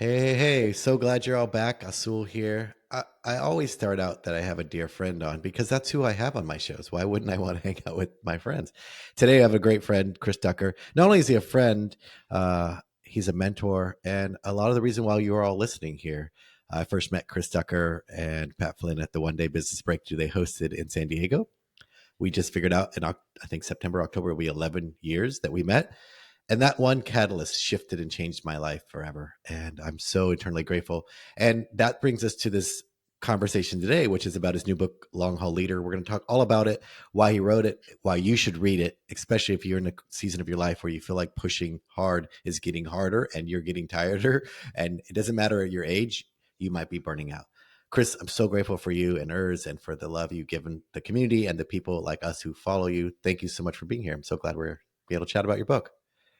Hey. So glad you're all back. Azul here. I always start out that I have a dear friend on because that's who I have on my shows. Why wouldn't I want to hang out with my friends? Today, I have a great friend, Chris Ducker. Not only is he a friend, he's a mentor. And a lot of the reason why you are all listening here, I first met Chris Ducker and Pat Flynn at the One Day Business Breakthrough they hosted in San Diego. We just figured out in, I think, September, October, will be 11 years that we met. And that one catalyst shifted and changed my life forever. And I'm so eternally grateful. And that brings us to this conversation today, which is about his new book, Long Haul Leader. We're going to talk all about it, why he wrote it, why you should read it, especially if you're in a season of your life where you feel like pushing hard is getting harder and you're getting tireder. And it doesn't matter your age, you might be burning out. Chris, I'm so grateful for you and Urs and for the love you've given the community and the people like us who follow you. Thank you so much for being here. I'm so glad we're able to chat about your book.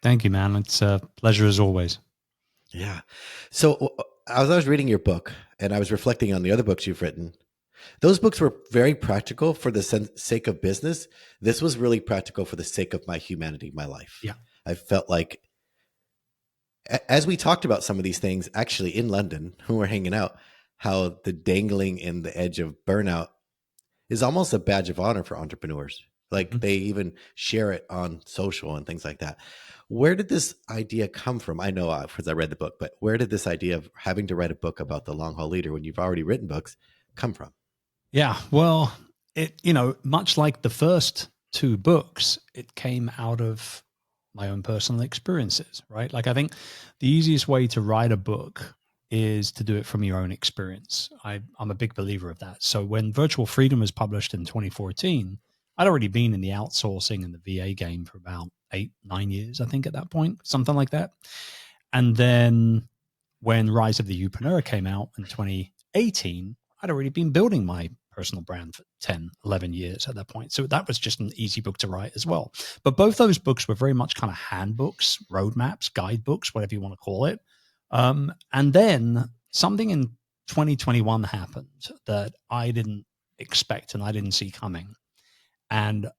Thank you, man. It's a pleasure as always. Yeah. So as I was reading your book and I was reflecting on the other books you've written, those books were very practical for the sake of business. This was really practical for the sake of my humanity, my life. Yeah. I felt like, as we talked about some of these things, actually in London, when we're hanging out, how the dangling in the edge of burnout is almost a badge of honor for entrepreneurs. Like they even share it on social and things like that. Where did this idea come from? I know because I read the book, but where did this idea of having to write a book about the long haul leader when you've already written books come from? Yeah. Well, much like the first two books, it came out of my own personal experiences, right? Like I think the easiest way to write a book is to do it from your own experience. I'm a big believer of that. So when Virtual Freedom was published in 2014, I'd already been in the outsourcing and the VA game for about 8-9 years, I think, at that point, something like that. And then when Rise of the Upreneur came out in 2018, I'd already been building my personal brand for 10, 11 years at that point. So that was just an easy book to write as well. But both those books were very much kind of handbooks, roadmaps, guidebooks, whatever you want to call it. And then something in 2021 happened that I didn't expect and I didn't see coming. And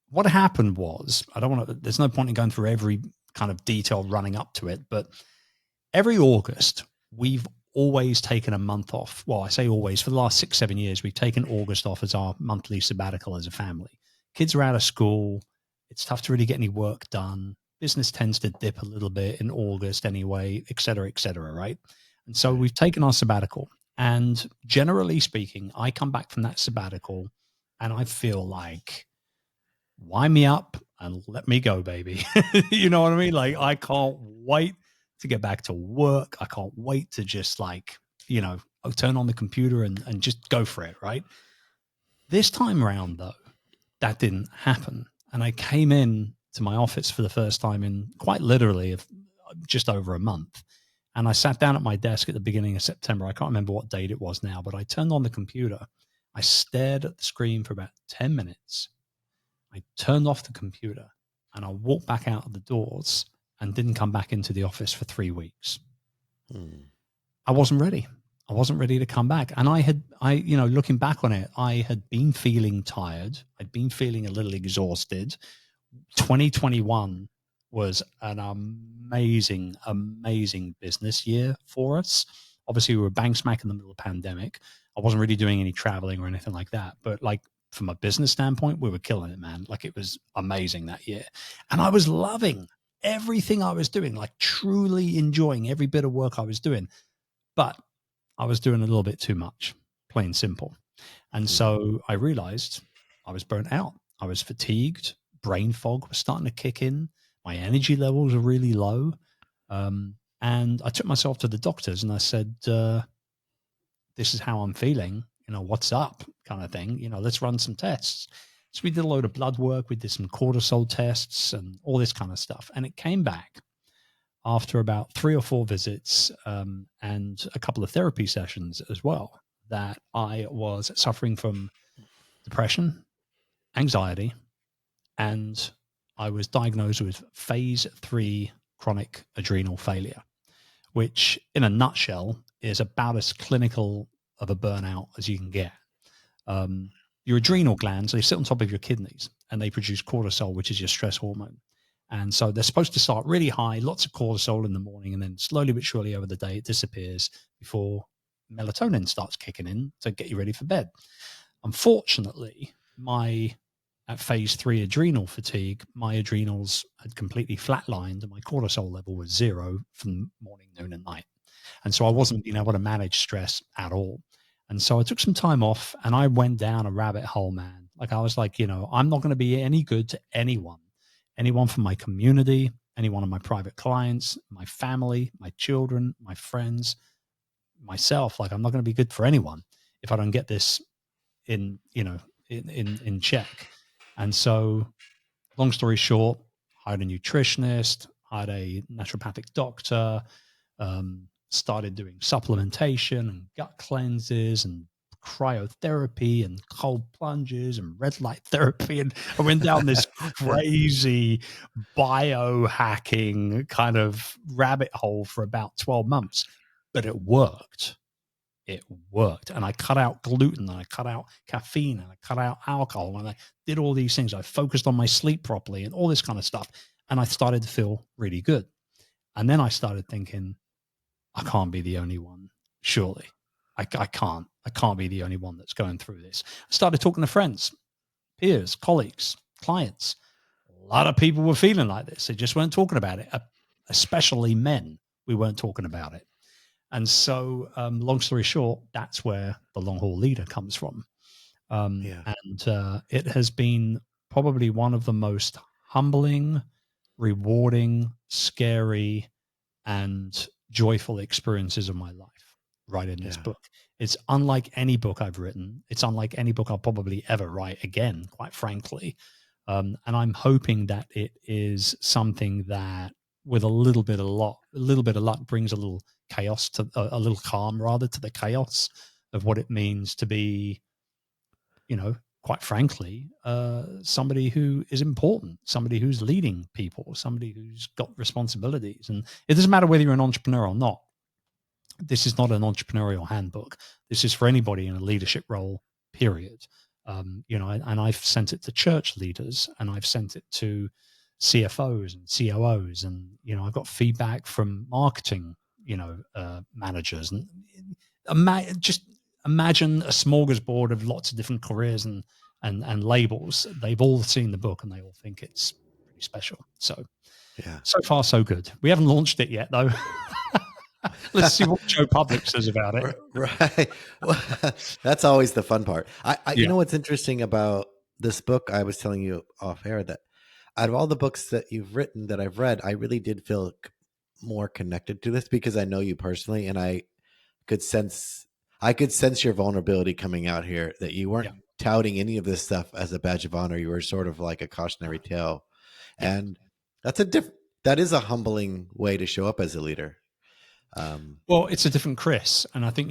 what happened was, there's no point in going through every kind of detail running up to it, but every August, we've always taken a month off. Well, I say always, for the last 6-7 years, we've taken August off as our monthly sabbatical as a family. Kids are out of school. It's tough to really get any work done. Business tends to dip a little bit in August anyway, et cetera, right? And so we've taken our sabbatical. And generally speaking, I come back from that sabbatical and I feel like, wind me up and let me go, baby. You know what I mean? Like, I can't wait to get back to work. I can't wait to just turn on the computer and just go for it, right? This time around, though, that didn't happen. And I came in to my office for the first time in quite literally just over a month. And I sat down at my desk at the beginning of September. I can't remember what date it was now, but I turned on the computer. I stared at the screen for about 10 minutes. I turned off the computer and I walked back out of the doors and didn't come back into the office for 3 weeks. I wasn't ready. I wasn't ready to come back. And looking back on it, I had been feeling tired. I'd been feeling a little exhausted. 2021 was an amazing, amazing business year for us. Obviously, we were bang smack in the middle of the pandemic. I wasn't really doing any traveling or anything like that. But from a business standpoint, we were killing it, man. Like, it was amazing that year. And I was loving everything I was doing, like truly enjoying every bit of work I was doing. But I was doing a little bit too much, plain simple. And so I realized I was burnt out. I was fatigued. Brain fog was starting to kick in. My energy levels were really low. And I took myself to the doctors and I said, this is how I'm feeling. What's up, kind of thing. Let's run some tests. So we did a load of blood work. We did some cortisol tests and all this kind of stuff. And it came back after about 3 or 4 visits and a couple of therapy sessions as well, that I was suffering from depression, anxiety, and I was diagnosed with phase 3 chronic adrenal failure, which in a nutshell is about as clinical of a burnout as you can get. Your adrenal glands, they sit on top of your kidneys and they produce cortisol, which is your stress hormone. And so they're supposed to start really high, lots of cortisol in the morning, and then slowly but surely over the day, it disappears before melatonin starts kicking in to get you ready for bed. Unfortunately, at phase 3 adrenal fatigue, my adrenals had completely flatlined and my cortisol level was 0 from morning, noon, and night. And so I wasn't being able to manage stress at all. And so I took some time off and I went down a rabbit hole, man. Like I was like, I'm not going to be any good to anyone from my community, any one of my private clients, my family, my children, my friends, myself. Like I'm not going to be good for anyone if I don't get this in check. And so, long story short, hired a nutritionist, hired a naturopathic doctor, started doing supplementation and gut cleanses and cryotherapy and cold plunges and red light therapy. And I went down this crazy biohacking kind of rabbit hole for about 12 months, but it worked. And I cut out gluten and I cut out caffeine and I cut out alcohol and I did all these things. I focused on my sleep properly and all this kind of stuff. And I started to feel really good. And then I started thinking, I can't be the only one. Surely I can't be the only one that's going through this. I started talking to friends, peers, colleagues, clients. A lot of people were feeling like this. They just weren't talking about it, especially men. We weren't talking about it. And so, long story short, that's where the long haul leader comes from. And it has been probably one of the most humbling, rewarding, scary, and joyful experiences of my life, right in this book. It's unlike any book I've written. It's unlike any book I'll probably ever write again, quite frankly. And I'm hoping that it is something that, with a little bit of luck, brings a little chaos to a little calm, rather, to the chaos of what it means to be, quite frankly, somebody who is important, somebody who's leading people, somebody who's got responsibilities. And it doesn't matter whether you're an entrepreneur or not. This is not an entrepreneurial handbook. This is for anybody in a leadership role, period. And I've sent it to church leaders and I've sent it to CFOs and COOs, and I've got feedback from marketing managers, and just imagine a smorgasbord of lots of different careers and labels. They've all seen the book and they all think it's pretty special. So far so good. We haven't launched it yet though. Let's see what Joe Public says about it. Right. Well, that's always the fun part. You know what's interesting about this book? I was telling you off air that out of all the books that you've written that I've read, I really did feel more connected to this because I know you personally, and I could sense your vulnerability coming out here, that you weren't touting any of this stuff as a badge of honor. You were sort of like a cautionary tale. And that is a humbling way to show up as a leader. Well, it's a different Chris. And I think,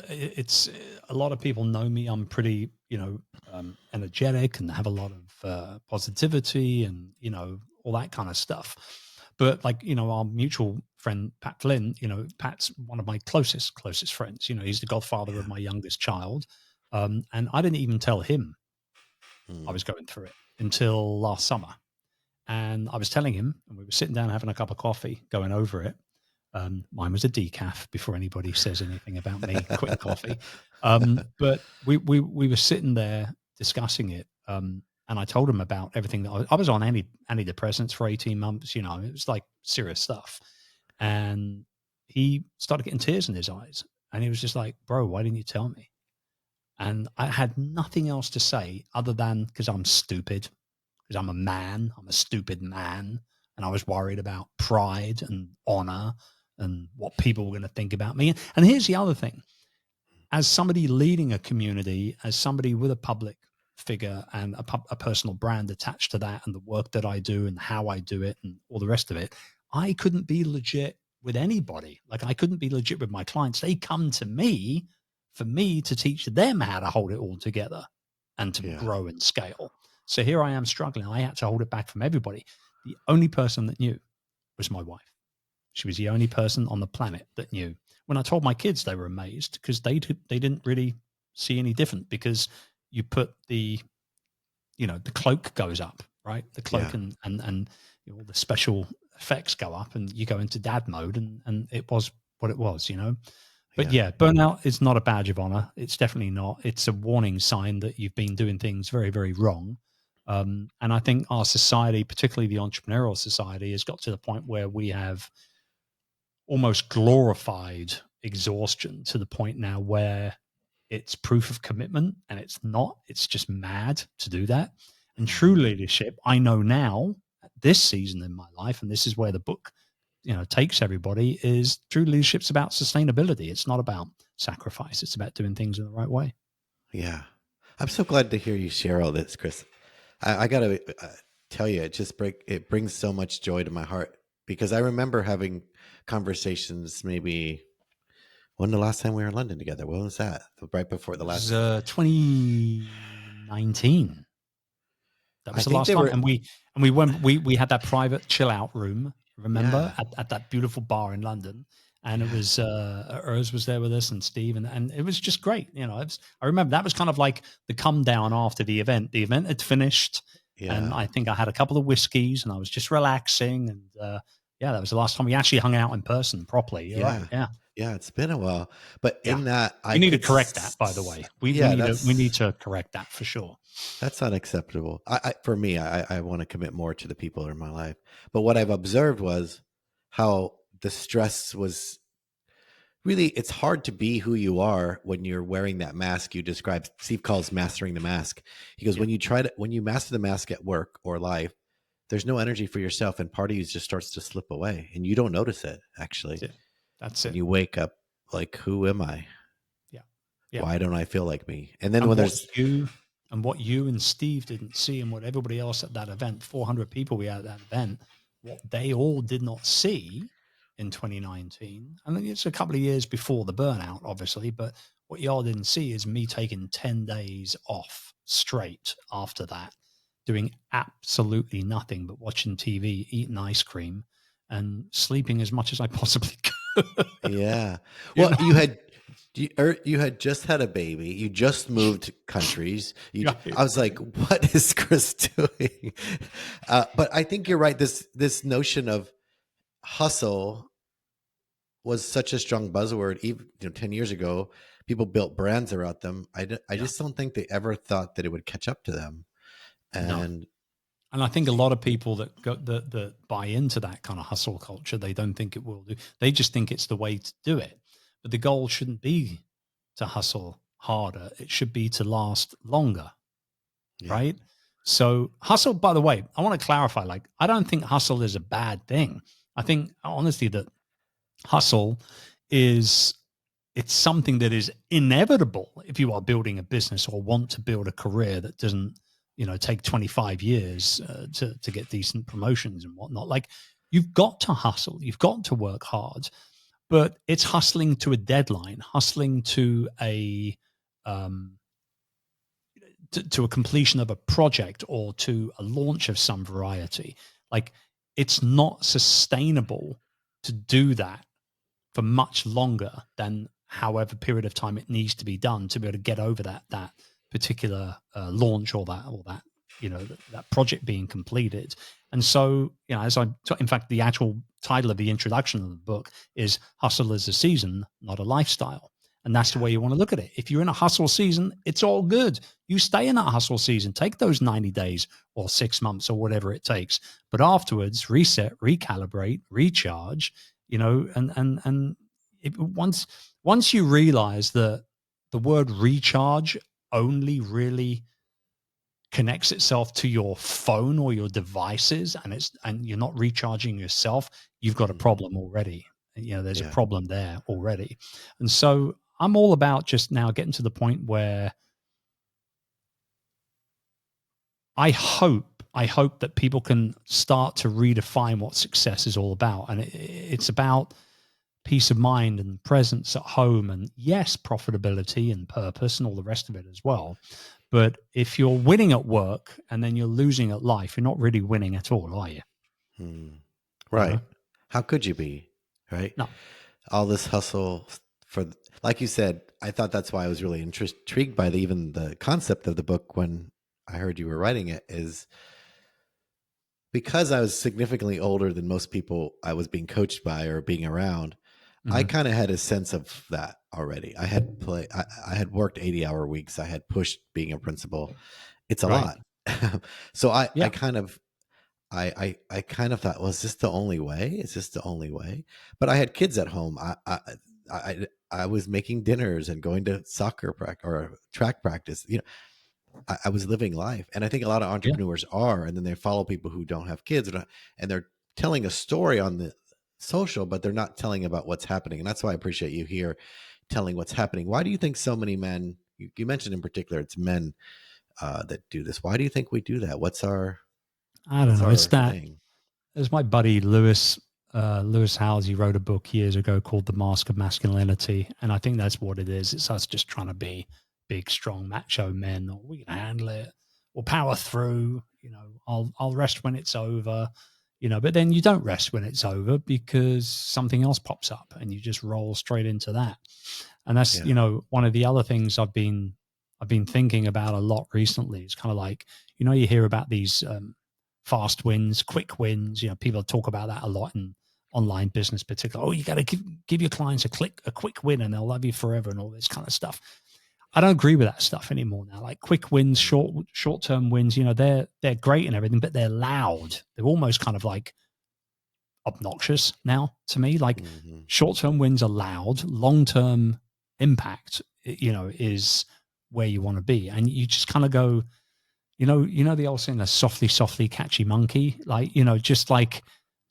it's a lot of people know me. I'm pretty, energetic and have a lot of positivity and, all that kind of stuff. But like, our mutual friend, Pat Flynn, Pat's one of my closest friends. He's the godfather of my youngest child. And I didn't even tell him I was going through it until last summer. And I was telling him, and we were sitting down having a cup of coffee, going over it. Mine was a decaf, before anybody says anything about me quitting coffee. But we were sitting there discussing it. And I told him about everything that I was on antidepressants for 18 months. It was like serious stuff. And he started getting tears in his eyes. And he was just like, bro, why didn't you tell me? And I had nothing else to say other than, because I'm stupid, because I'm a man, I'm a stupid man. And I was worried about pride and honor and what people were going to think about me. And here's the other thing. As somebody leading a community, as somebody with a public figure and a personal brand attached to that, and the work that I do and how I do it and all the rest of it, I couldn't be legit with anybody. Like, I couldn't be legit with my clients. They come to me for me to teach them how to hold it all together and to grow and scale. So here I am struggling. I had to hold it back from everybody. The only person that knew was my wife. She was the only person on the planet that knew. When I told my kids, they were amazed because they didn't really see any different, because you put the cloak goes up, right? The cloak and all the special effects go up and you go into dad mode, and it was what it was, But Yeah. yeah, burnout is not a badge of honor. It's definitely not. It's a warning sign that you've been doing things very, very wrong. And I think our society, particularly the entrepreneurial society, has got to the point where we have almost glorified exhaustion to the point now where it's proof of commitment, and it's not. It's just mad to do that. And true Mhm. leadership, I know now at this season in my life, and this is where the book takes everybody, is true leadership's about sustainability. It's not about sacrifice. It's about doing things in the right way. Yeah. I'm so glad to hear you share all this, Chris. I gotta tell you, it brings so much joy to my heart because I remember having conversations. Maybe when the last time we were in London together? When was that? Right before It the was last. 2019. That I was the think last they time, were. and we went. We had that private chill out room. Remember Yeah. at that beautiful bar in London, and it Yeah. was Urs was there with us and Steve, and it was just great. I remember that was kind of like the come down after the event. The event had finished, and Yeah. I think I had a couple of whiskeys, and I was just relaxing, and yeah, that was the last time we actually hung out in person properly. You're right. Yeah. Yeah, Yeah. It's been a while, but yeah. in that I We need to could. correct that, by the way. Yeah. We need to correct that for sure. That's unacceptable. For me, I want to commit more to the people in my life. But what I've observed was how the stress was really, it's hard to be who you are when you're wearing that mask you described. Steve calls mastering the mask. He goes, Yeah, when you master the mask at work or life, there's no energy for yourself and part of you just starts to slip away and you don't notice it actually. that's it. That's And it. you wake up like, who am I? Yeah, yeah. Why don't I feel like me? And then and when what there's, you what you and Steve didn't see, and what everybody else at that event, 400 people we had at that event, what they all did not see in 2019. I think it's a couple of years before the burnout, obviously, but what y'all didn't see is me taking 10 days off straight after that, doing absolutely nothing but watching TV, eating ice cream, and sleeping as much as I possibly could. yeah. you Well, know? you had just had a baby. You just moved countries. Right, I was like, right. what is Chris doing? But I think you're right. This notion of hustle was such a strong buzzword. Even 10 years ago, people built brands around them. I Yeah. just don't think they ever thought that it would catch up to them. No. And And I think a lot of people that buy into that kind of hustle culture, they don't think it will do. They just think it's the way to do it. But the goal shouldn't be to hustle harder. It should be to last longer, yeah, right? So hustle, by the way, I want to clarify, like, I don't think hustle is a bad thing. I think honestly that hustle is it's something that is inevitable if you are building a business or want to build a career that doesn't take 25 years to get decent promotions and whatnot. Like, you've got to hustle, you've got to work hard, but it's hustling to a deadline, hustling to um, to a completion of a project or to a launch of some variety. Like, it's not sustainable to do that for much longer than however period of time it needs to be done to be able to get over that particular launch or that that project being completed. And so, in fact, the actual title of the introduction of the book is "Hustle is a Season, Not a Lifestyle." And that's the yeah, way you want to look at it. If you're in a hustle season, it's all good. You stay in that hustle season, take those 90 days or 6 months or whatever it takes. But afterwards, reset, recalibrate, recharge, and once you realize that the word recharge only really connects itself to your phone or your devices, and you're not recharging yourself, you've got a mhm, problem already. There's a yeah, problem there already. And so I'm all about just now getting to the point where I hope that people can start to redefine what success is all about. And it's about peace of mind and presence at home, and yes, profitability and purpose and all the rest of it as well. But if you're winning at work and then you're losing at life, you're not really winning at all, are you? hmm. You Right. know? How could you be? Right. No. All this hustle for, like you said, I thought that's why I was really intrigued by even the concept of the book when I heard you were writing it is because I was significantly older than most people I was being coached by or being around, I Hmm. kind of had a sense of that already. I had worked 80-hour weeks. I had pushed being a principal. It's a Right. lot. So I Yeah. kind of I kind of thought, well, is this the only way? Is this the only way? But I had kids at home. I was making dinners and going to soccer practice or track practice. I was living life, and I think a lot of Yeah. entrepreneurs are, and then they follow people who don't have kids, and they're telling a story on the social, but they're not telling about what's happening. And that's why I appreciate you here telling what's happening. Why do you think so many men? You mentioned in particular, it's men that do this. Why do you think we do that? I don't What's know. It's our that. thing? There's my buddy Lewis Howes. He wrote a book years ago called The Mask of Masculinity, and I think that's what it is. It's us just trying to be big, strong, macho men. Or we can handle it. We'll power through. I'll rest when it's over. But then you don't rest when it's over because something else pops up, and you just roll straight into that. And that's Yeah, one of the other things I've been thinking about a lot recently. It's kind of like you hear about these fast wins, quick wins. People talk about that a lot in online business, particularly. Oh, you got to give your clients a quick win, and they'll love you forever, and all this kind of stuff. I don't agree with that stuff anymore now. Like quick wins, mm, short term wins. They're great and everything, but they're loud. They're almost kind of like obnoxious now to me. Like hmm, short term wins are loud, long term impact, is where you want to be, and you just kind of go, the old saying, "A softly, softly catchy monkey." Like, just like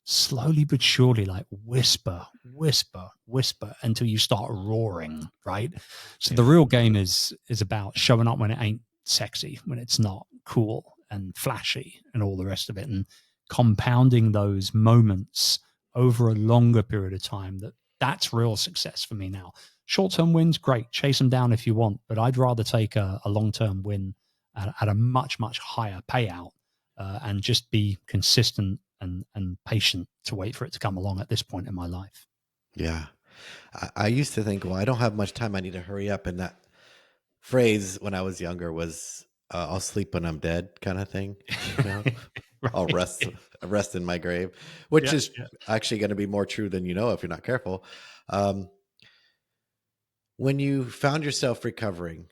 slowly but surely, like whisper, whisper, whisper until you start roaring, right? So the yeah, real game is about showing up when it ain't sexy, when it's not cool and flashy and all the rest of it, and compounding those moments over a longer period of time. That's real success for me now. Short term wins, great, chase them down if you want, but I'd rather take a long term win at a much, much higher payout, and just be consistent and patient to wait for it to come along at this point in my life. yeah. I used to think, well, I don't have much time. I need to hurry up. And that phrase when I was younger was, "I'll sleep when I'm dead," kind of thing. You know, I'll Right. rest in my grave, which Yeah. is Yeah. actually going to be more true than if you're not careful. Um, when you found yourself recovering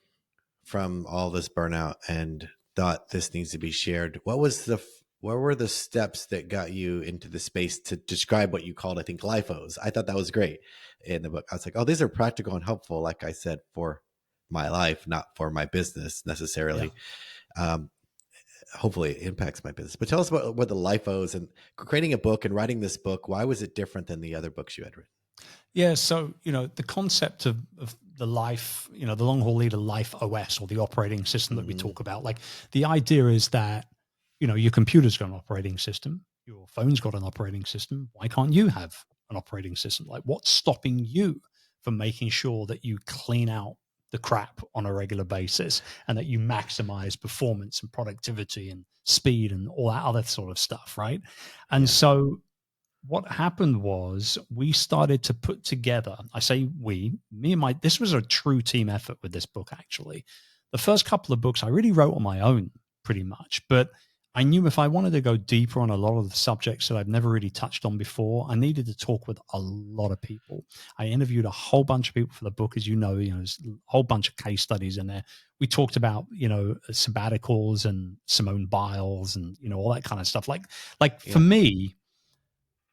from all this burnout and thought this needs to be shared, what were the steps that got you into the space to describe what you called, I think, lifos? I thought that was great in the book. I was like, oh, these are practical and helpful, like I said, for my life, not for my business Yeah. necessarily. Um, Hopefully it impacts my business. But tell us about what the lifos and creating a book and writing this book. Why was it different than the other books you had written? Yeah. So, the concept of the life, the long haul leader life OS, or the operating system that we Hmm. talk about, like the idea is that, your computer's got an operating system, your phone's got an operating system. Why can't you have an operating system? Like, what's stopping you from making sure that you clean out the crap on a regular basis and that you maximize performance and productivity and speed and all that other sort of stuff? Right. And Yeah. so, what happened was we started to put together, I say me and this was a true team effort with this book, actually. The first couple of books I really wrote on my own pretty much, but I knew if I wanted to go deeper on a lot of the subjects that I've never really touched on before, I needed to talk with a lot of people. I interviewed a whole bunch of people for the book. As there's a whole bunch of case studies in there. We talked about, sabbaticals and Simone Biles and, all that kind of stuff. Like for Yeah. me,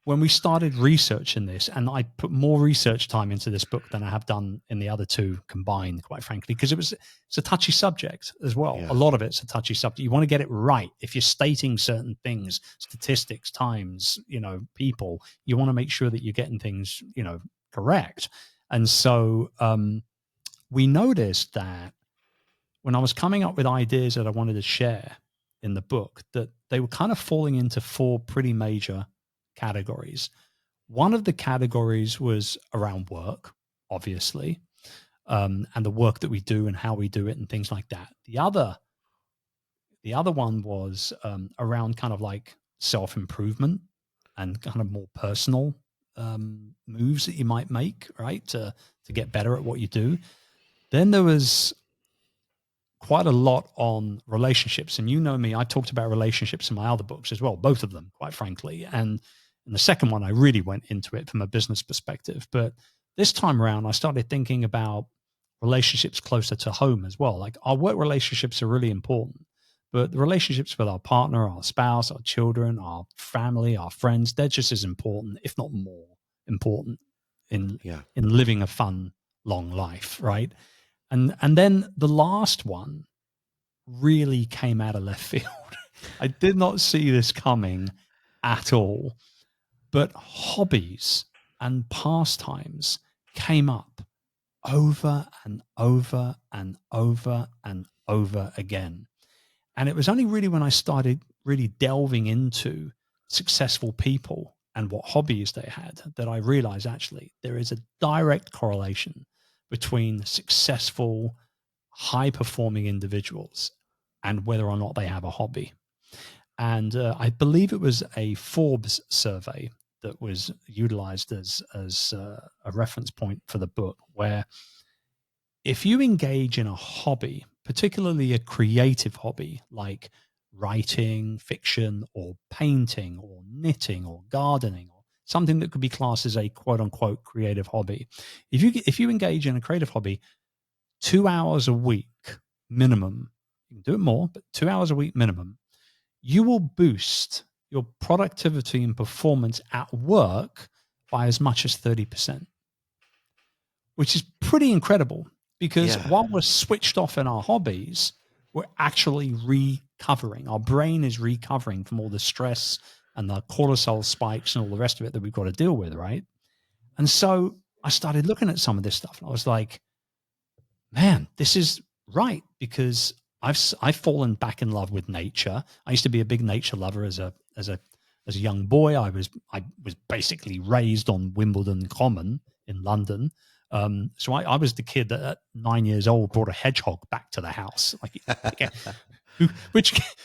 when we started researching this, and I put more research time into this book than I have done in the other two combined, quite frankly, because it's a touchy subject as well. A Yeah. lot of it's a touchy subject. You want to get it right. If you're stating certain things, statistics, times, people, you want to make sure that you're getting things, correct. And so we noticed that when I was coming up with ideas that I wanted to share in the book, that they were kind of falling into four pretty major categories. One of the categories was around work, obviously, and the work that we do and how we do it and things like that. The other one was around kind of like self improvement and kind of more personal moves that you might make, right, to get better at what you do. Then there was quite a lot on relationships. And you know me, I talked about relationships in my other books as well, both of them, quite frankly. And in the second one, I really went into it from a business perspective. But this time around, I started thinking about relationships closer to home as well. Like our work relationships are really important, but the relationships with our partner, our spouse, our children, our family, our friends, they're just as important, if not more important in Yeah. in living a fun, long life, right? And then the last one really came out of left field. I did not see this coming at all. But hobbies and pastimes came up over and over and over and over again. And it was only really when I started really delving into successful people and what hobbies they had that I realized actually there is a direct correlation between successful, high performing individuals and whether or not they have a hobby. And I believe it was a Forbes survey that was utilized as a reference point for the book, where if you engage in a hobby, particularly a creative hobby like writing, fiction, or painting, or knitting, or gardening, or something that could be classed as a quote unquote creative hobby, if you engage in a creative hobby, 2 hours a week minimum, you can do it more, but 2 hours a week minimum, you will boost your productivity and performance at work by as much as 30%, which is pretty incredible because Yeah. while we're switched off in our hobbies, we're actually recovering. Our brain is recovering from all the stress and the cortisol spikes and all the rest of it that we've got to deal with, right? And so I started looking at some of this stuff and I was like, man, this is right because I've fallen back in love with nature. I used to be a big nature lover as a young boy. I was basically raised on Wimbledon Common in London. So I was the kid that at 9 years old brought a hedgehog back to the house. Like, okay,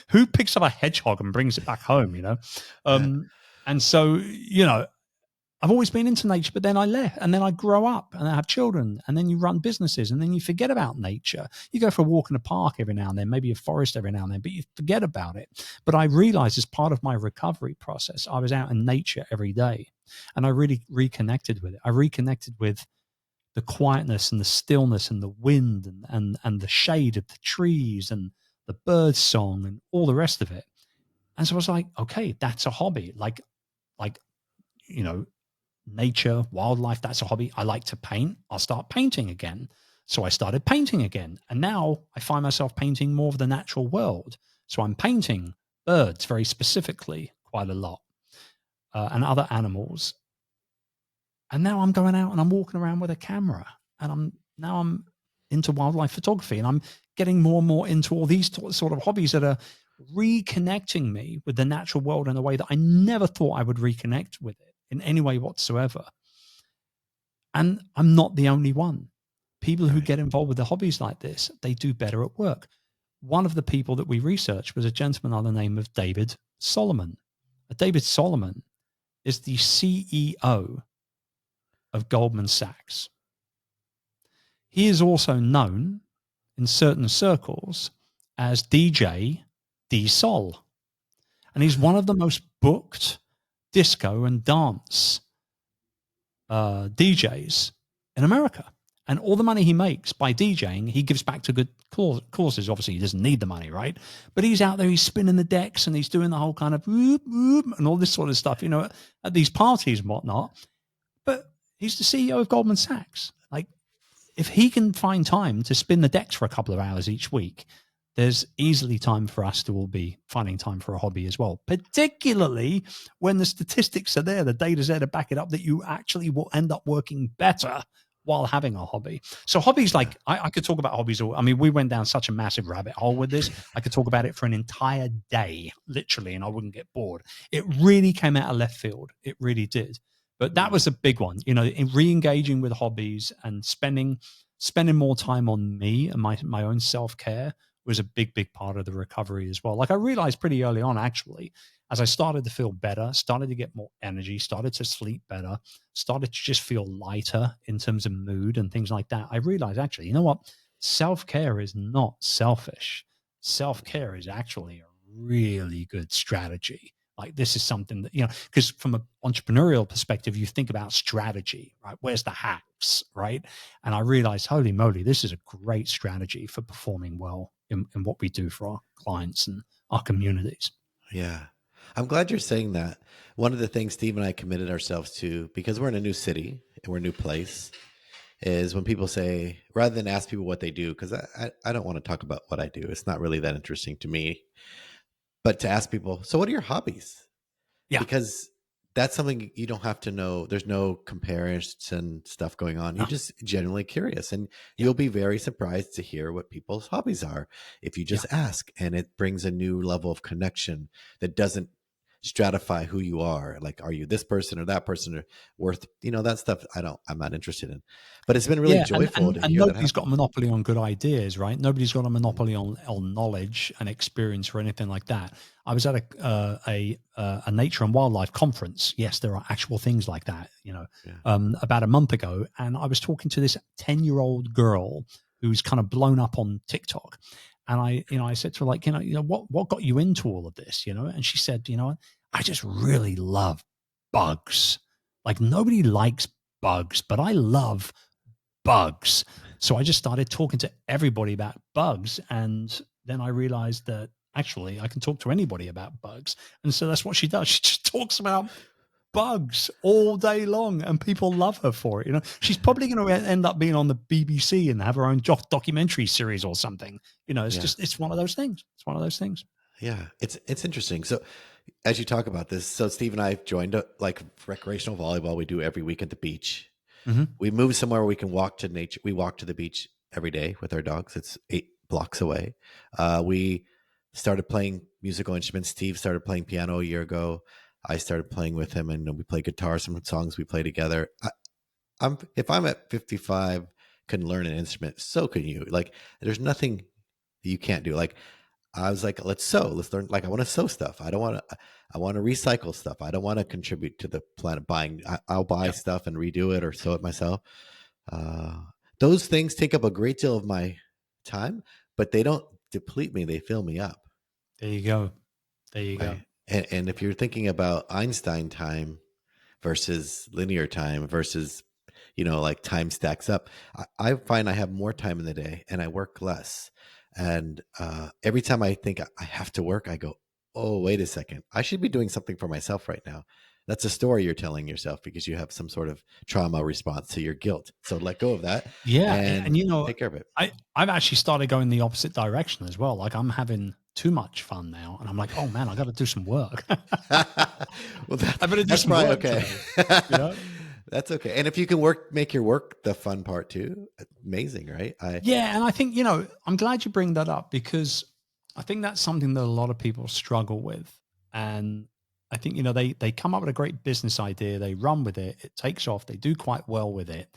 who picks up a hedgehog and brings it back home? And so I've always been into nature, but then I left and then I grow up and I have children and then you run businesses and then you forget about nature. You go for a walk in a park every now and then, maybe a forest every now and then, but you forget about it. But I realized as part of my recovery process, I was out in nature every day and I really reconnected with it. I reconnected with the quietness and the stillness and the wind and the shade of the trees and the bird song and all the rest of it. And so I was like, okay, that's a hobby. Like, you know, nature, wildlife, that's a hobby. I like to paint. I'll start painting again. So I started painting again. And now I find myself painting more of the natural world. So I'm painting birds very specifically quite a lot and other animals. And now I'm going out and I'm walking around with a camera and I'm into wildlife photography and I'm getting more and more into all these sort of hobbies that are reconnecting me with the natural world in a way that I never thought I would reconnect with it in any way whatsoever. And I'm not the only one. People who Right. get involved with the hobbies like this, they do better at work. One of the people that we researched was a gentleman by the name of David Solomon. David Solomon is the CEO of Goldman Sachs. He is also known in certain circles as DJ D Sol. And he's one of the most booked disco and dance DJs in America. And all the money he makes by DJing, he gives back to good causes. Obviously, he doesn't need the money, right? But he's out there, he's spinning the decks and he's doing the whole kind of whoop, whoop, and all this sort of stuff, at these parties and whatnot. But he's the CEO of Goldman Sachs. Like, if he can find time to spin the decks for a couple of hours each week, there's easily time for us to all be finding time for a hobby as well, particularly when the statistics are there, the data's there to back it up that you actually will end up working better while having a hobby. So hobbies, like I could talk about hobbies. I mean, we went down such a massive rabbit hole with this. I could talk about it for an entire day, literally, and I wouldn't get bored. It really came out of left field. It really did. But that was a big one, in re-engaging with hobbies and spending more time on me and my own self-care was a big, big part of the recovery as well. Like I realized pretty early on, actually, as I started to feel better, started to get more energy, started to sleep better, started to just feel lighter in terms of mood and things like that. I realized, actually, you know what? self-care is not selfish. Self-care is actually a really good strategy. Like this is something that, because from an entrepreneurial perspective, you think about strategy, right? Where's the hacks, right? And I realized, holy moly, this is a great strategy for performing well in what we do for our clients and our communities. Yeah. I'm glad you're saying that. One of the things Steve and I committed ourselves to, because we're in a new city and we're a new place, is when people say, rather than ask people what they do, because I don't want to talk about what I do. It's not really that interesting to me. But to ask people, so what are your hobbies? Yeah. Because that's something you don't have to know. There's no comparison stuff going on. You're No. just genuinely curious, and Yeah. you'll be very surprised to hear what people's hobbies are if you Yeah. just ask. And it brings a new level of connection that doesn't stratify who you are. Like, are you this person or that person, or worth, that stuff I'm not interested in. But it's been really Yeah, and, joyful and to and hear that nobody's got a happen. monopoly on good ideas, right? Nobody's got a Mhm. monopoly on knowledge and experience or anything like that. I was at a nature and wildlife conference. Yes, there are actual things like that, Yeah. about a month ago, and I was talking to this 10-year-old girl who's kind of blown up on TikTok, and I said to her like, what got you into all of this, and she said, I just really love bugs. Like nobody likes bugs, but I love bugs. So I just started talking to everybody about bugs. And then I realized that actually I can talk to anybody about bugs. And so that's what she does. She just talks about bugs all day long and people love her for it. She's probably going to end up being on the BBC and have her own documentary series or something. Yeah. It's one of those things. It's one of those things. Yeah. It's interesting. So as you talk about this, so Steve and I joined like recreational volleyball we do every week at the beach. Hmm. We moved somewhere where we can walk to nature. We walk to the beach every day with our dogs. It's 8 blocks away. We started playing musical instruments. Steve started playing piano a year ago. I started playing with him, and we play guitar. Some songs we play together. If I'm at 55, can learn an instrument. So can you. Like, there's nothing you can't do. Like, I was like, let's sew. Let's learn. Like, I want to sew stuff. I don't want to. I want to recycle stuff. I don't want to contribute to the planet buying. I'll buy Yeah. stuff and redo it or sew it myself. Uh, those things take up a great deal of my time, but they don't deplete me. They fill me up, There you go. There you go. right? And if you're thinking about Einstein time versus linear time versus, like time stacks up, I find I have more time in the day and I work less. And every time I think I have to work, I go, oh, wait a second. I should be doing something for myself right now. That's a story you're telling yourself because you have some sort of trauma response to your guilt. So let go of that Yeah, and and take care of it. I've actually started going the opposite direction as well. Like I'm having too much fun now, and I'm like, oh man, I got to do some work. Well, I better do that's some probably work okay. today. You know? That's okay. And if you can make your work the fun part too, amazing, right? Yeah, and I think I'm glad you bring that up because I think that's something that a lot of people struggle with, and I think they come up with a great business idea, they run with it, it takes off, they do quite well with it,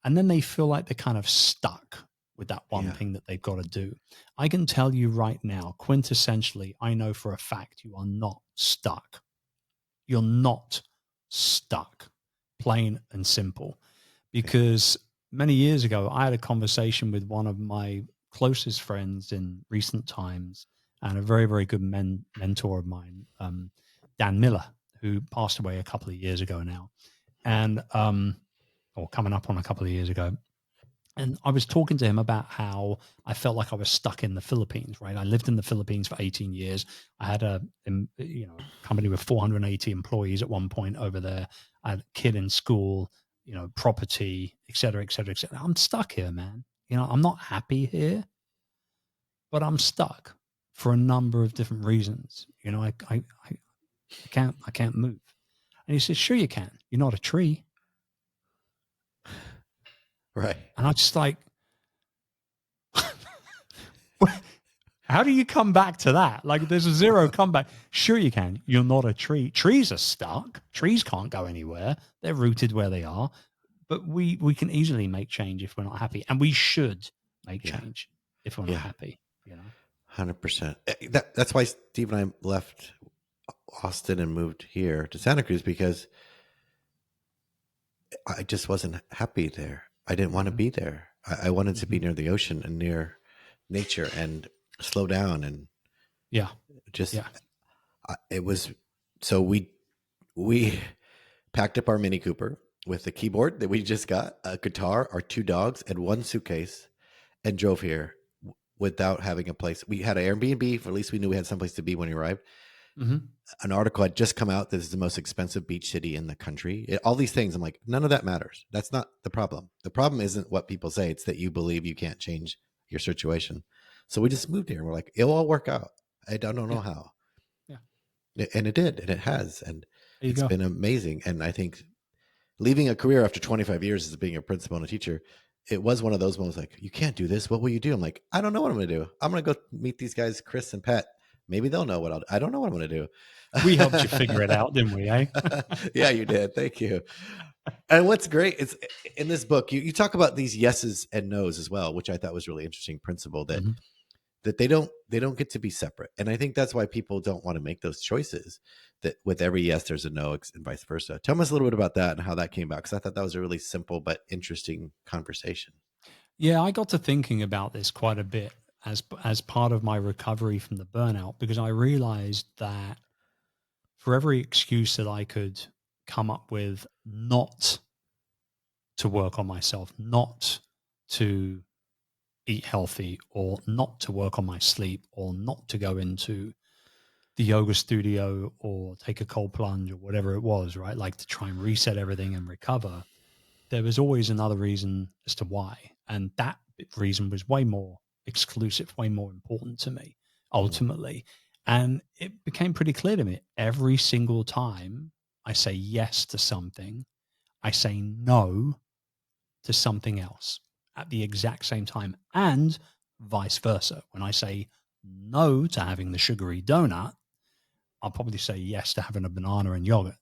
and then they feel like they're kind of stuck with that one Yeah, thing that they've got to do. I can tell you right now, quintessentially, I know for a fact you are not stuck. You're not stuck, plain and simple. right. Because many years ago, I had a conversation with one of my closest friends in recent times and a very, very good mentor of mine, Dan Miller, who passed away a couple of years ago now. And, or coming up on a couple of years ago. And I was talking to him about how I felt like I was stuck in the Philippines, right? I lived in the Philippines for 18 years. I had a company with 480 employees at one point over there. I had a kid in school, property, et cetera, et cetera, et cetera. I'm stuck here, man. I'm not happy here, but I'm stuck for a number of different reasons. I can't move. And he says, sure you can. You're not a tree. Right. And I just like, how do you come back to that? Like, there's a zero comeback. Sure, you can. You're not a tree. Trees are stuck. Trees can't go anywhere. They're rooted where they are. But we can easily make change if we're not happy, and we should make Yeah. change if we're not Yeah. happy. 100%. That's why Steve and I left Austin and moved here to Santa Cruz because I just wasn't happy there. I didn't want to Mhm. be there. I wanted to be Mhm. near the ocean and near nature and slow down and Yeah. just Yeah. it was so we packed up our Mini Cooper with the keyboard that we just got, a guitar, our two dogs, and one suitcase, and drove here without having a place. We had an Airbnb, for at least we knew we had someplace to be when we arrived. Mhm. An article had just come out that this is the most expensive beach city in the country. All these things, I'm like, none of that matters. That's not the problem. The problem isn't what people say; it's that you believe you can't change your situation. So we just moved here, and we're like, it'll all work out. I don't know Yeah. how, Yeah. and it did, and it has, and There you it's go. been amazing. And I think leaving a career after 25 years as being a principal and a teacher, it was one of those moments like, you can't do this. What will you do? I'm like, I don't know what I'm going to do. I'm going to go meet these guys, Chris and Pat. Maybe they'll know what I'll do. I don't know what I'm going to We helped you figure it out, didn't we, eh? do. Yeah, you did. Thank you. And what's great is in this book, you talk about these yeses and nos as well, which I thought was really interesting principle Mhm. that they don't get to be separate. And I think that's why people don't want to make those choices, that with every yes there's a no and vice versa. Tell us a little bit about that and how that came about, because I thought that was a really simple but interesting conversation. Yeah, I got to thinking about this quite a bit as part of my recovery from the burnout, because I realized that for every excuse that I could come up with not to work on myself, not to eat healthy, or not to work on my sleep, or not to go into the yoga studio or take a cold plunge or whatever it was, right? Like to try and reset everything and recover. There was always another reason as to why. And that reason was way more exclusive, way more important to me Mm, ultimately. And it became pretty clear to me every single time I say yes to something, I say no to something else at the exact same time, and vice versa. When I say no to having the sugary donut, I'll probably say yes to having a banana and yogurt,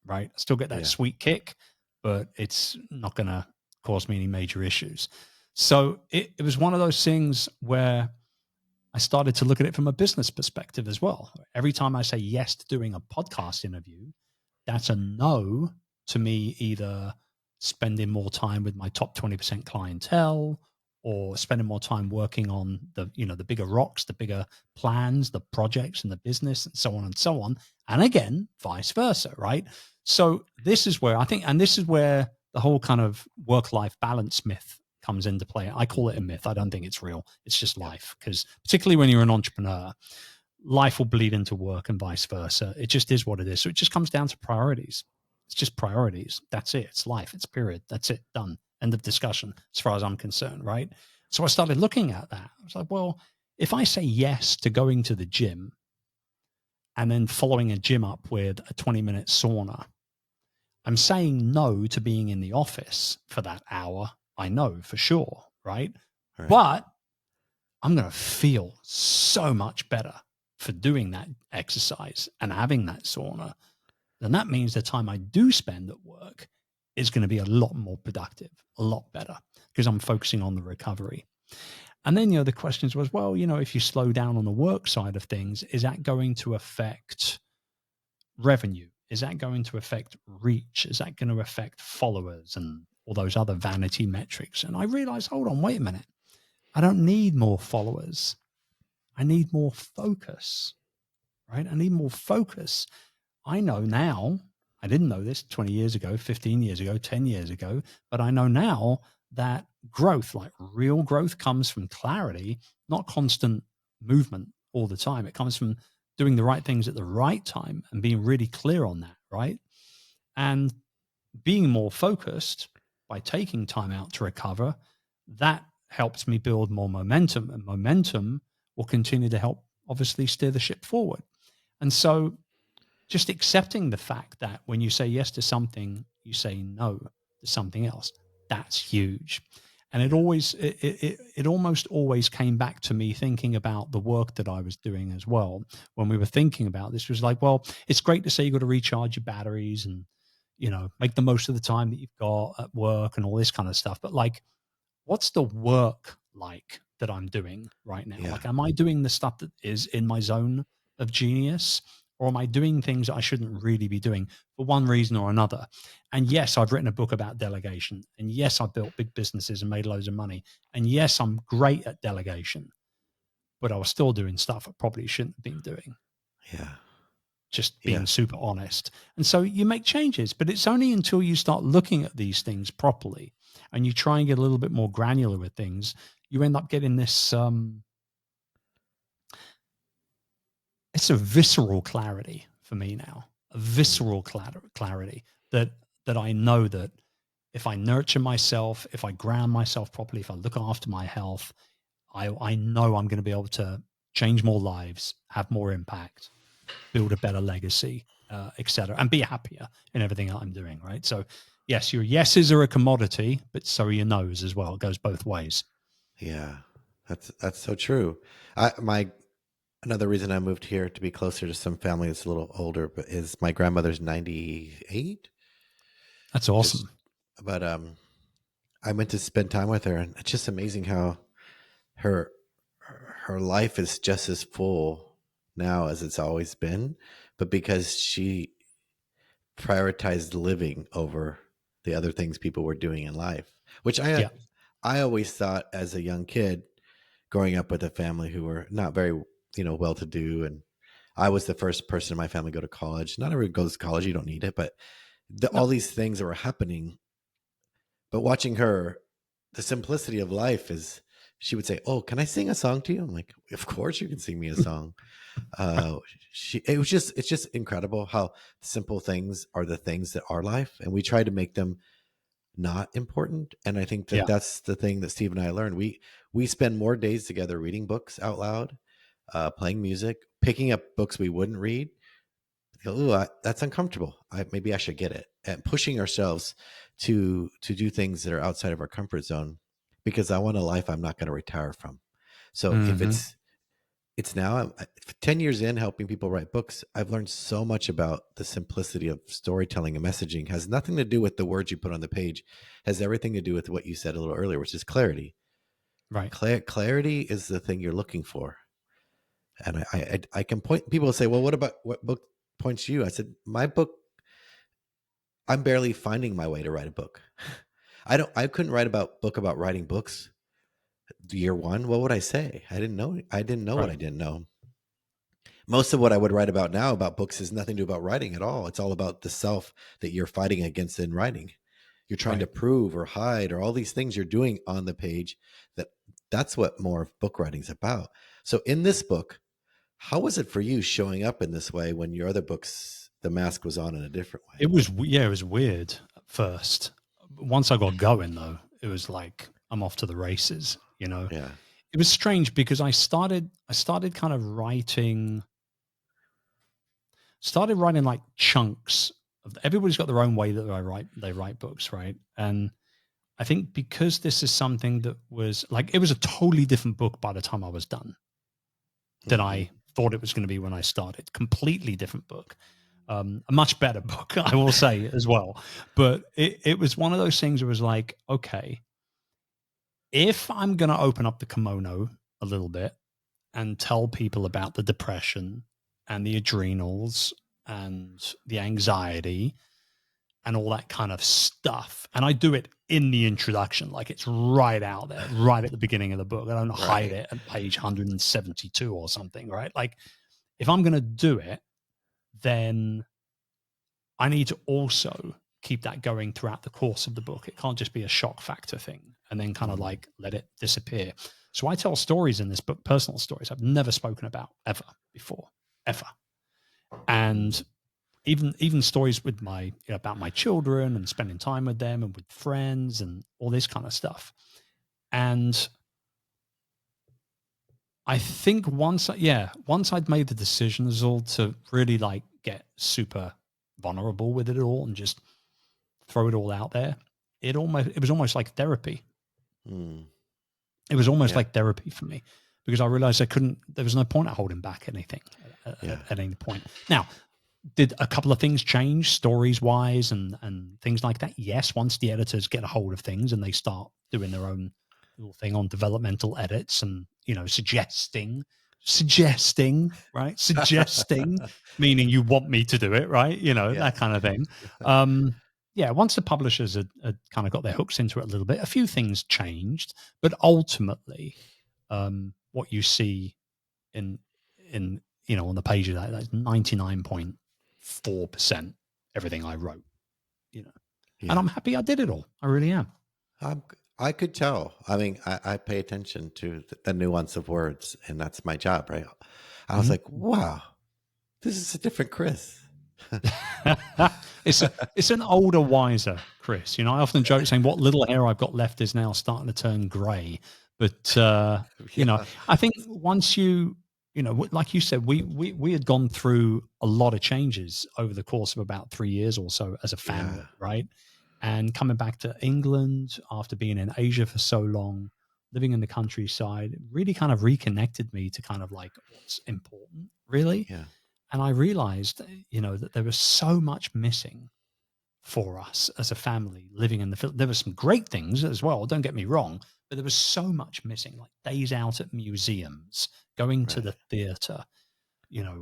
right? I still get that yeah. sweet kick, but it's not going to cause me any major issues. So it was one of those things where I started to look at it from a business perspective as well. Every time I say yes to doing a podcast interview, that's a no to me either spending more time with my top 20% clientele, or spending more time working on the bigger rocks, the bigger plans, the projects and the business, and so on and so on. And again, vice versa, right? So this is where I think, and this is where the whole kind of work-life balance myth comes into play. I call it a Mm, myth. I don't think it's real. It's just yeah. life, because particularly when you're an entrepreneur, life will bleed into work and vice versa. It just is what it is. So it just comes down to priorities. It's just priorities. That's it. It's life. It's period. That's it. Done. End of discussion, as far as I'm concerned. Right. So I started looking at that. I was like, well, if I say yes to going to the gym and then following a gym up with a 20-minute sauna, I'm saying no to being in the office for that hour. I know for sure. Right. All right. But I'm going to feel so much better for doing that exercise and having that sauna. Then that means the time I do spend at work is going to be a lot more productive, a lot better, because I'm focusing on the recovery. And then, the questions was, well, if you slow down on the work side of things, is that going to affect revenue? Is that going to affect reach? Is that going to affect followers and all those other vanity metrics? And I realized, hold on, wait a minute. I don't need more followers. I need more focus, right? I need more focus. I know now, I didn't know this 20 years ago, 15 years ago, 10 years ago, but I know now that growth, like real growth, comes from clarity, not constant movement all the time. It comes from doing the right things at the right time and being really clear on that, right? And being more focused by taking time out to recover, that helps me build more momentum, and momentum will continue to help obviously steer the ship forward. And so just accepting the fact that when you say yes to something, you say no to something else, that's huge. And it Yeah. always, it almost always came back to me thinking about the work that I was doing as well. When we were thinking about this, was like, well, it's great to say you've got to recharge your batteries and, make the most of the time that you've got at work and all this kind of stuff. But like, what's the work like that I'm doing right now? Yeah. Like, am I doing the stuff that is in my zone of genius? Or am I doing things that I shouldn't really be doing for one reason or another? And yes, I've written a book about delegation. And yes, I've built big businesses and made loads of money. And yes, I'm great at delegation, but I was still doing stuff I probably shouldn't have been doing, Yeah. just Yeah. being super honest. And so you make changes, but it's only until you start looking at these things properly and you try and get a little bit more granular with things, you end up getting this, it's a visceral clarity for me now, a Mm. visceral clarity that I know that if I nurture myself, if I ground myself properly, if I look after my health, I know I'm going to be able to change more lives, have more impact, build a better legacy, etc., and be happier in everything that I'm doing. Right. So, yes, your yeses are a commodity, but so are your nos as well. It goes both ways. Yeah. That's so true. My another reason I moved here to be closer to some family that's a little older, but is my grandmother's 98. That's Just, awesome. but I went to spend time with her, and it's just amazing how her her life is just as full now as it's always been, but because she prioritized living over the other things people were doing in life, which Yeah. I always thought as a young kid growing up with a family who were not very, well to do, and I was the first person in my family to go to college. Not everyone goes to college, you don't need it, but No. all these things that were happening. But watching her, the simplicity of life is, she would say, "Oh, can I sing a song to you?" I'm like, "Of course you can sing me a song." Uh, it's just incredible how simple things are the things that are life, and we try to make them not important. And I think that Yeah. that's the thing that Steve and I learned. We spend more days together reading books out loud, playing music, picking up books we wouldn't read. Ooh, that's uncomfortable. Maybe I should get it. And pushing ourselves to do things that are outside of our comfort zone, because I want a life I'm not going to retire from. So if Mm-hmm. it's now, 10 years in helping people write books, I've learned so much about the simplicity of storytelling and messaging. It has nothing to do with the words you put on the page, it has everything to do with what you said a little earlier, which is clarity. Right. Clarity is the thing you're looking for. And I can point, people say, well, what book points you? I said, my book, I'm barely finding my way to write a book. I couldn't write about book about writing books year one. What would I say? I didn't know what Right. I didn't know. Most of what I would write about now about books is nothing to do about writing at all. It's all about the self that you're fighting against in writing. You're trying to Right. prove or hide or all these things you're doing on the page. That's what more of book writing is about. So in this book, how was it for you showing up in this way when your other books, the mask was on in a different way? Yeah, it was weird at first. Once I got going though, it was like I'm off to the races, you know. Yeah. It was strange because I started kind of started writing like chunks of, everybody's got their own way that they write books, right? And I think because this is something that was like, it was a totally different book by the time I was done than Hmm. I thought it was going to be when I started. Completely different book. A much better book, I will say as well. But it was one of those things where it was like, okay, if I'm going to open up the kimono a little bit and tell people about the depression and the adrenals and the anxiety and all that kind of stuff, and I do it in the introduction, like it's right out there, right at the beginning of the book. I don't hide Right. it at page 172 or something, right? Like if I'm going to do it, then I need to also keep that going throughout the course of the book. It can't just be a shock factor thing and then kind of Hmm. like let it disappear. So I tell stories in this book, personal stories I've never spoken about ever before, ever. And even stories with about my children and spending time with them and with friends and all this kind of stuff. And I think once I'd made the decision as all to really like get super vulnerable with it all and just throw it all out there, it was almost like therapy. Mm. It was almost Yeah. like therapy for me because I realized there was no point of holding back anything Yeah. at any point. Now, did a couple of things change stories wise and things like that? Yes, once the editors get a hold of things and they start doing their own little thing on developmental edits and, suggesting suggesting, right? Suggesting, meaning you want me to do it, right? Yeah. That kind of thing. Yeah, once the publishers had kind of got their hooks into it a little bit, a few things changed, but ultimately, what you see in on the page of that's 99.4% everything I wrote, and Yeah. I'm happy I did it all. I really am. I'm, I could tell. I mean, I pay attention to the nuance of words, and that's my job, right? I was Mhm. like, wow, this is a different Chris. It's an older, wiser Chris. I often joke saying what little hair I've got left is now starting to turn grey. But Yeah. I think once like you said, we had gone through a lot of changes over the course of about 3 years or so as a Yeah. family, right? And coming back to England after being in Asia for so long, living in the countryside, really kind of reconnected me to kind of like what's important, really. Yeah. And I realized, that there was so much missing for us as a family living in the Philippines. There were some great things as well, don't get me wrong, but there was so much missing, like days out at museums, going to Right. the theater,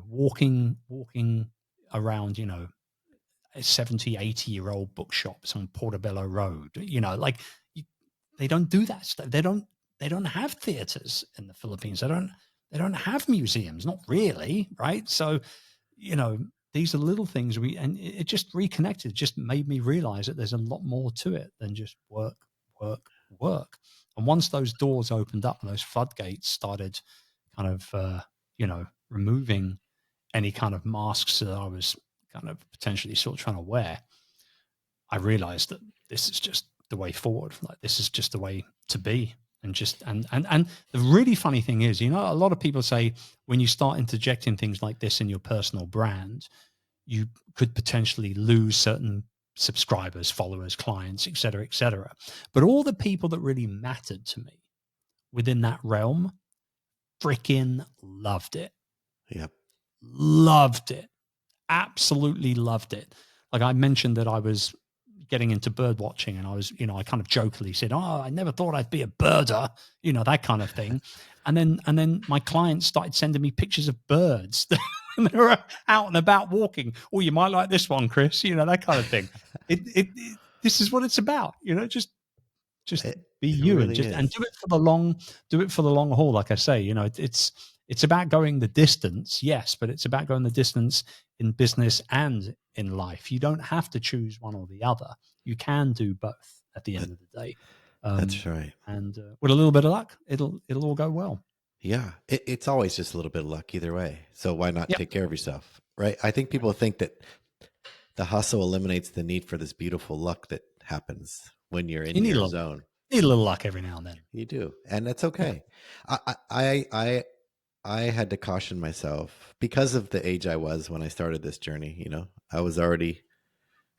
walking around, a 70, 80-year-old bookshops on Portobello Road, like you, they don't do that stuff. They don't have theaters in the Philippines. They don't have museums, not really, right? So, you know, these are little things and it just reconnected, just made me realize that there's a lot more to it than just work, work, work. And once those doors opened up and those floodgates started kind of, removing any kind of masks that I was kind of potentially sort of trying to wear, I realized that this is just the way forward. Like this is just the way to be. And just and the really funny thing is, a lot of people say when you start interjecting things like this in your personal brand, you could potentially lose certain subscribers, followers, clients, et cetera, et cetera. But all the people that really mattered to me within that realm freaking loved it. Yep. Loved it. Absolutely loved it. Like I mentioned that I was getting into bird watching and I was, I kind of jokingly said, "Oh, I never thought I'd be a birder," that kind of thing. And then my clients started sending me pictures of birds and they were out and about walking. "Oh, you might like this one, Chris," that kind of thing. This is what it's about, just be It you and really just and is. do it for the long haul. Like I say, it's about going the distance, yes, but it's about going the distance in business and in life. You don't have to choose one or the other. You can do both at the That, end of the day. that's right. And with a little bit of luck, it'll all go well. Yeah. It's always just a little bit of luck either way. So why not Yep. take care of yourself? Right. I think people think that the hustle eliminates the need for this beautiful luck that happens when you're in You need a your little zone. need a little luck every now and then. You do. And that's Yeah. okay. I had to caution myself because of the age I was when I started this journey. I was already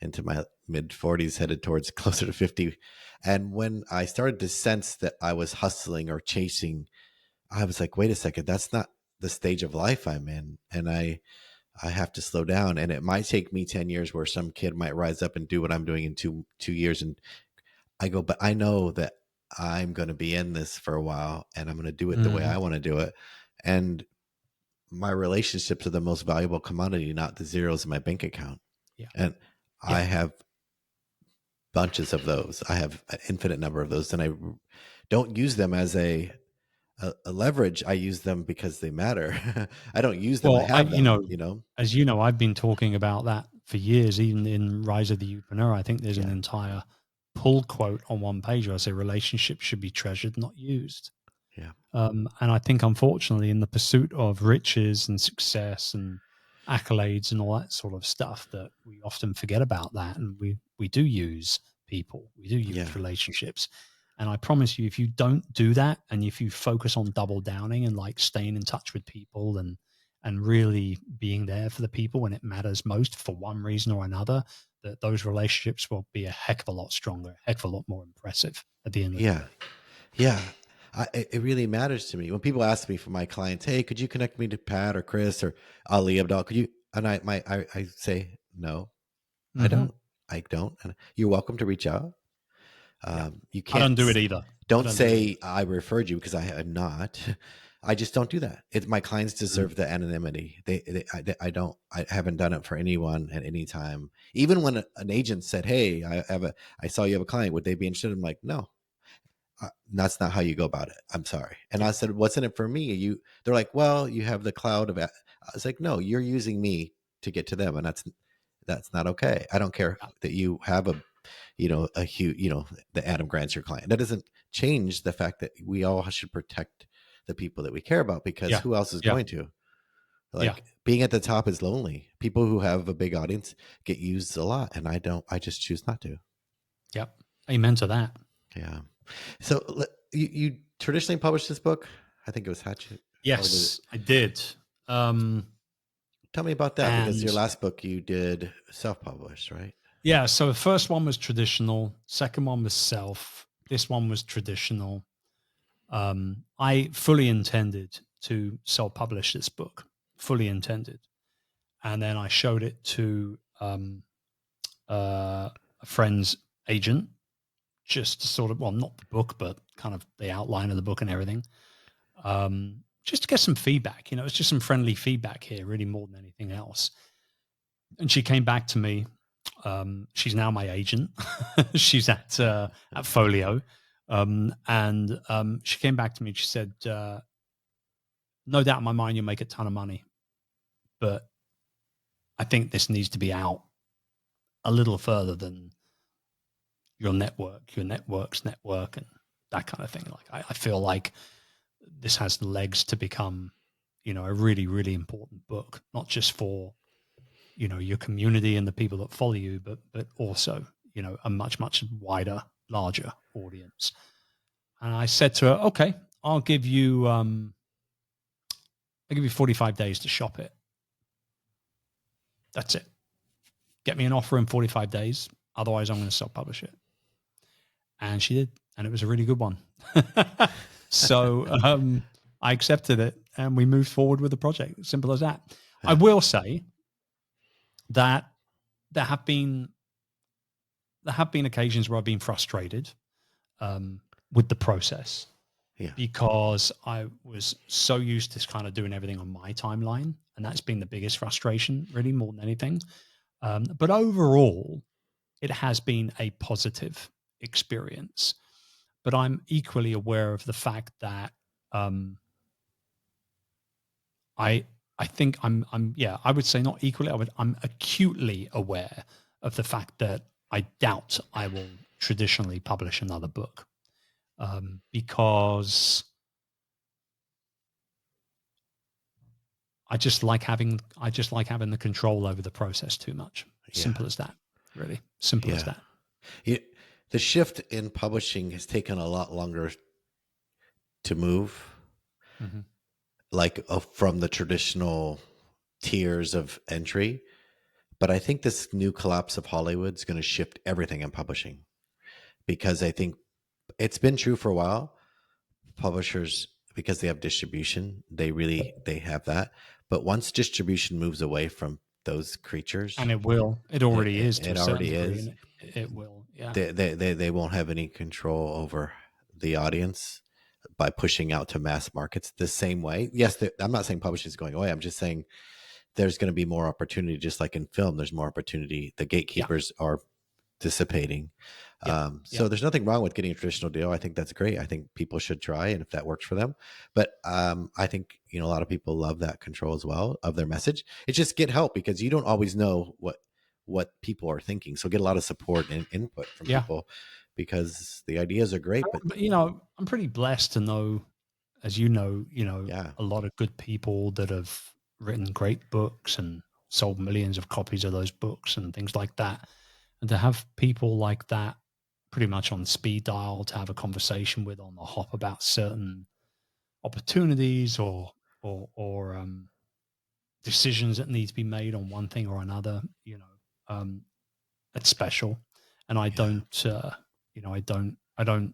into my mid 40s, headed towards closer to 50. And when I started to sense that I was hustling or chasing, I was like, wait a second, that's not the stage of life I'm in. And I have to slow down. And it might take me 10 years where some kid might rise up and do what I'm doing in 2 years. And I go, but I know that I'm going to be in this for a while and I'm going to do it the way Mhm. I want to do it. And my relationships are the most valuable commodity, not the zeros in my bank account. Yeah. And I Yeah. have bunches of those. I have an infinite number of those, and I don't use them as a leverage. I use them because they matter. I don't use them. I Well, have them. as you know, I've been talking about that for years, even in Rise of the Upreneur. I think there's an Yeah. entire pull quote on one page where I say relationships should be treasured, not used. Yeah. And I think, unfortunately, in the pursuit of riches and success and accolades and all that sort of stuff, that we often forget about that, and we do use people, we do use Yeah. relationships. And I promise you, if you don't do that, and if you focus on double downing and like staying in touch with people and really being there for the people when it matters most for one reason or another, that those relationships will be a heck of a lot stronger, a heck of a lot more impressive at the end of the Yeah. day. Yeah. It really matters to me when people ask me for my clients, hey, could you connect me to Pat or Chris or Ali Abdal? Could you? And I say, no, I Mm-hmm. don't. I don't. And you're welcome to reach out. Yeah. You I can't, don't do it either. I don't don't do it either. say I referred you because I'm not. I just don't do that. My clients Mm. deserve the anonymity. I haven't done it for anyone at any time. Even when an agent said, "Hey, I saw you have a client. Would they be interested?" I'm like, "No, that's not how you go about it. I'm sorry." And Yeah. I said, "What's in it for me?" They're like, "Well, you have the cloud of." I was like, "No, you're using me to get to them, and that's not okay. I don't care Yeah. that you have a huge, the Adam Grant's your client. That doesn't change the fact that we all should protect the people that we care about, because Yeah. who else is Yeah. going to? Yeah. Like, being at the top is lonely. People who have a big audience get used a lot, and I don't. I just choose not to. Yeah. Amen to that. Yeah. So you traditionally published this book. I think it was Hatchet. Or did it? Yes, I did. Um, Tell me about that, because and your last book you did self-published, right? yeah, so the first one was traditional, second one was self, this one was traditional. I fully intended to self-publish this book, fully intended. And then I showed it to a friend's agent, just to sort of, well, not the book, but kind of the outline of the book and everything, just to get some feedback. It's just some friendly feedback here, really more than anything else. And she came back to me. She's now my agent. She's at Folio, and she came back to me. And she said, "No doubt in my mind, you'll make a ton of money, but I think this needs to be out a little further than your network, your network's network, and that kind of thing. Like, I feel like this has the legs to become, a really, really important book, not just for your community and the people that follow you, but also a much much wider, larger audience." And I said to her, "Okay, I'll give you 45 days to shop it. That's it. Get me an offer in 45 days. Otherwise, I'm going to self-publish it." And she did, and it was a really good one. So I accepted it, and we moved forward with the project. Simple as that. I Yeah. will say that there have been occasions where I've been frustrated with the process, Yeah. because I was so used to kind of doing everything on my timeline, and that's been the biggest frustration, really, more than anything. But overall, it has been a positive experience. But I'm equally aware of the fact that um, I I think I'm yeah, I would say not equally. I'm acutely aware of the fact that I doubt I will traditionally publish another book, because I just like having the control over the process too much. Yeah. Simple as that. Really simple as Yeah. that. You, the shift in publishing has taken a lot longer to move, Hmm. like, from the traditional tiers of entry. But I think this new collapse of Hollywood is going to shift everything in publishing, because I think it's been true for a while. Publishers, because they have distribution, they have that. But once distribution moves away from those And creatures, it will. It already is to a it certain already degree, is. and it will. Yeah. They won't have any control over the audience by pushing out to mass markets the same way. Yes, I'm not saying publishing is going away. I'm just saying there's going to be more opportunity, just like in film. There's more opportunity. The Yeah. gatekeepers are dissipating. Yeah. Yeah. So there's nothing wrong with getting a traditional deal. I think that's great. I think people should try, and if that works for them. But I think a lot of people love that control as well of their message. It's just get help, because you don't always know what people are thinking. So get a lot of support and input from Yeah. people, because the ideas are great. But But I'm pretty blessed to know, as yeah, a lot of good people that have written great books and sold millions of copies of those books and things like that. And to have people like that pretty much on speed dial to have a conversation with on the hop about certain opportunities or decisions that need to be made on one thing or another, it's special. And I yeah, don't, I don't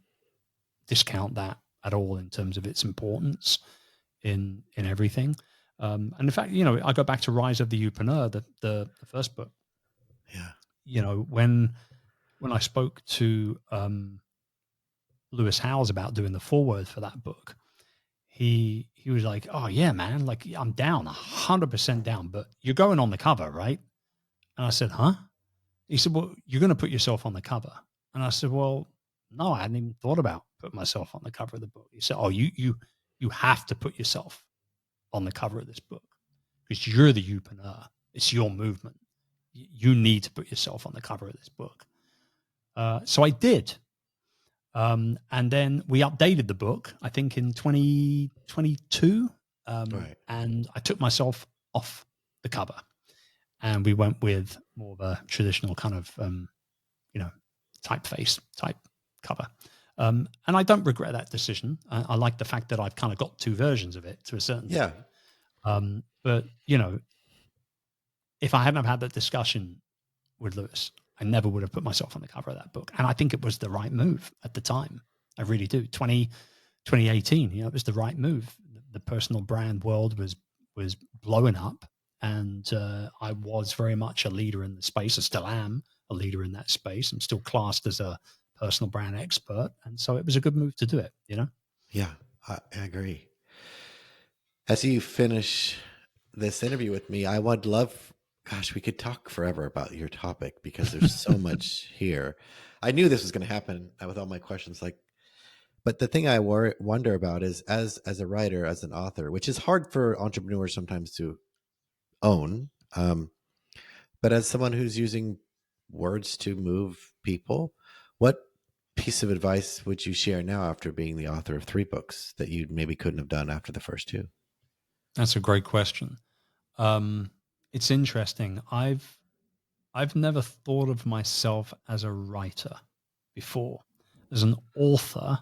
discount that at all in terms of its importance in everything. And in fact, I go back to Rise of the Upreneur, the first book. yeah, When I spoke to Lewis Howes about doing the foreword for that book, he was like, "Oh yeah, man, like I'm down, 100% down, but you're going on the cover, right?" And I said, "Huh?" He said, "Well, you're going to put yourself on the cover." And I said, "Well, no, I hadn't even thought about putting myself on the cover of the book." He said, "Oh, you have to put yourself on the cover of this book because you're the youpreneur. It's your movement. You need to put yourself on the cover of this book." So I did. And then we updated the book, I think in 2022. Right. And I took myself off the cover and we went with more of a traditional kind of, you know, typeface type cover. And I don't regret that decision. I like the fact that I've kind of got two versions of it to a certain Yeah. degree. But, you know, if I hadn't have had that discussion with Lewis, I never would have put myself on the cover of that book. And I think it was the right move at the time. I really do. 2018, you know, it was the right move. The personal brand world was blowing up, and I was very much a leader in the space. I still am a leader in that space. I'm still classed as a personal brand expert, and so it was a good move to do it. You know. Yeah. I agree. As you finish this interview with me, I would love, gosh, we could talk forever about your topic because there's so much here. I knew this was going to happen with all my questions. Like, but the thing I wonder about is as a writer, as an author, which is hard for entrepreneurs sometimes to own, but as someone who's using words to move people, what piece of advice would you share now after being the author of 3 books that you maybe couldn't have done after the first 2? That's a great question. Um, it's interesting. I've never thought of myself as a writer before. As an author,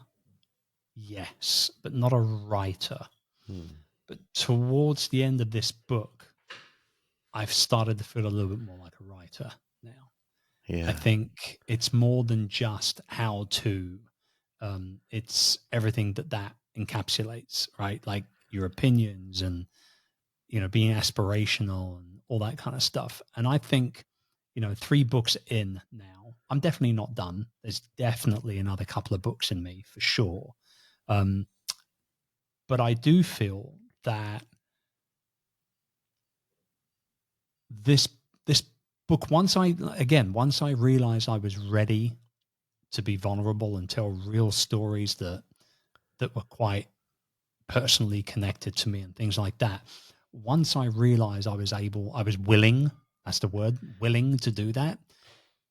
yes, but not a writer. Hmm. But towards the end of this book, I've started to feel a little bit more like a writer now. I Yeah. think it's more than just how to. It's everything that encapsulates, right? Like your opinions and being aspirational and all that kind of stuff. And I think 3 books in now, I'm definitely not done. There's definitely another couple of books in me for sure. Um, but I do feel that this this book, once I realized I was ready to be vulnerable and tell real stories that were quite personally connected to me and things like that. Once I realized I was willing, that's the word, willing to do that,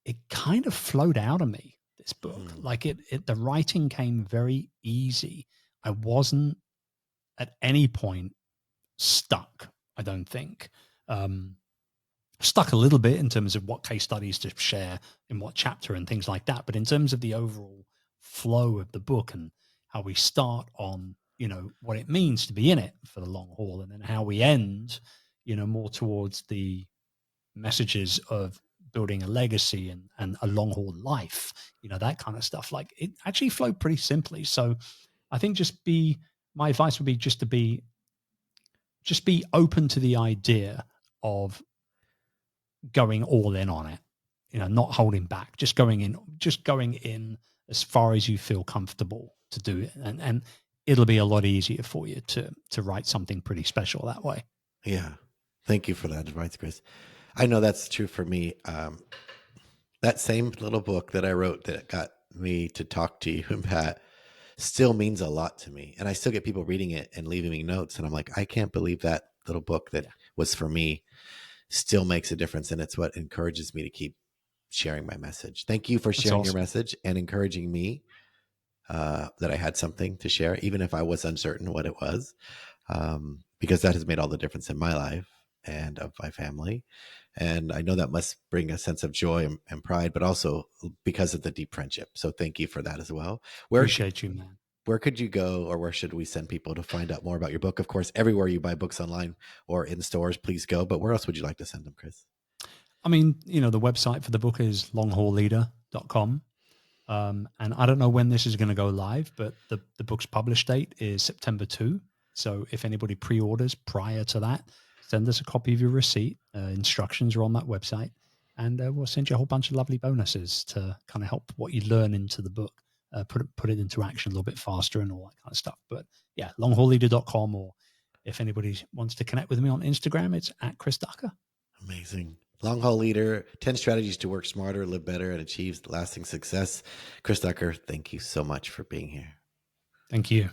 it kind of flowed out of me, this book. Hmm. Like the writing came very easy. I wasn't at any point stuck, I don't think. Um, Stuck a little bit in terms of what case studies to share in what chapter and things like that. But in terms of the overall flow of the book and how we start on, what it means to be in it for the long haul, and then how we end, more towards the messages of building a legacy and a long haul life, that kind of stuff. Like it actually flowed pretty simply. So I think my advice would be just be open to the idea of going all in on it, not holding back, just going in as far as you feel comfortable to do it. And it'll be a lot easier for you to write something pretty special that way. Yeah. Thank you for that advice, Chris. I know that's true for me. That same little book that I wrote that got me to talk to you and Pat still means a lot to me. And I still get people reading it and leaving me notes. And I'm like, I can't believe that little book that Yeah, was for me still makes a difference. And it's what encourages me to keep sharing my message. Thank you for that's sharing your awesome. message and encouraging me that I had something to share, even if I was uncertain what it was, because that has made all the difference in my life and of my family. And I know that must bring a sense of joy and pride, but also because of the deep friendship. So thank you for that as well. Where Appreciate you, man. where could you go, or where should we send people to find out more about your book? Of course, everywhere you buy books online or in stores, please go. But where else would you like to send them, Chris? I mean, the website for the book is longhauleader.com. And I don't know when this is going to go live, but the book's published date is September 2. So if anybody pre-orders prior to that, send us a copy of your receipt. Instructions are on that website. And we'll send you a whole bunch of lovely bonuses to kind of help what you learn into the book put it into action a little bit faster and all that kind of stuff. But yeah, longhauleader.com, or if anybody wants to connect with me on Instagram, it's at Chris Ducker. Amazing. Long Haul Leader, 10 strategies to work smarter, live better, and achieve lasting success. Chris Ducker, thank you so much for being here. Thank you.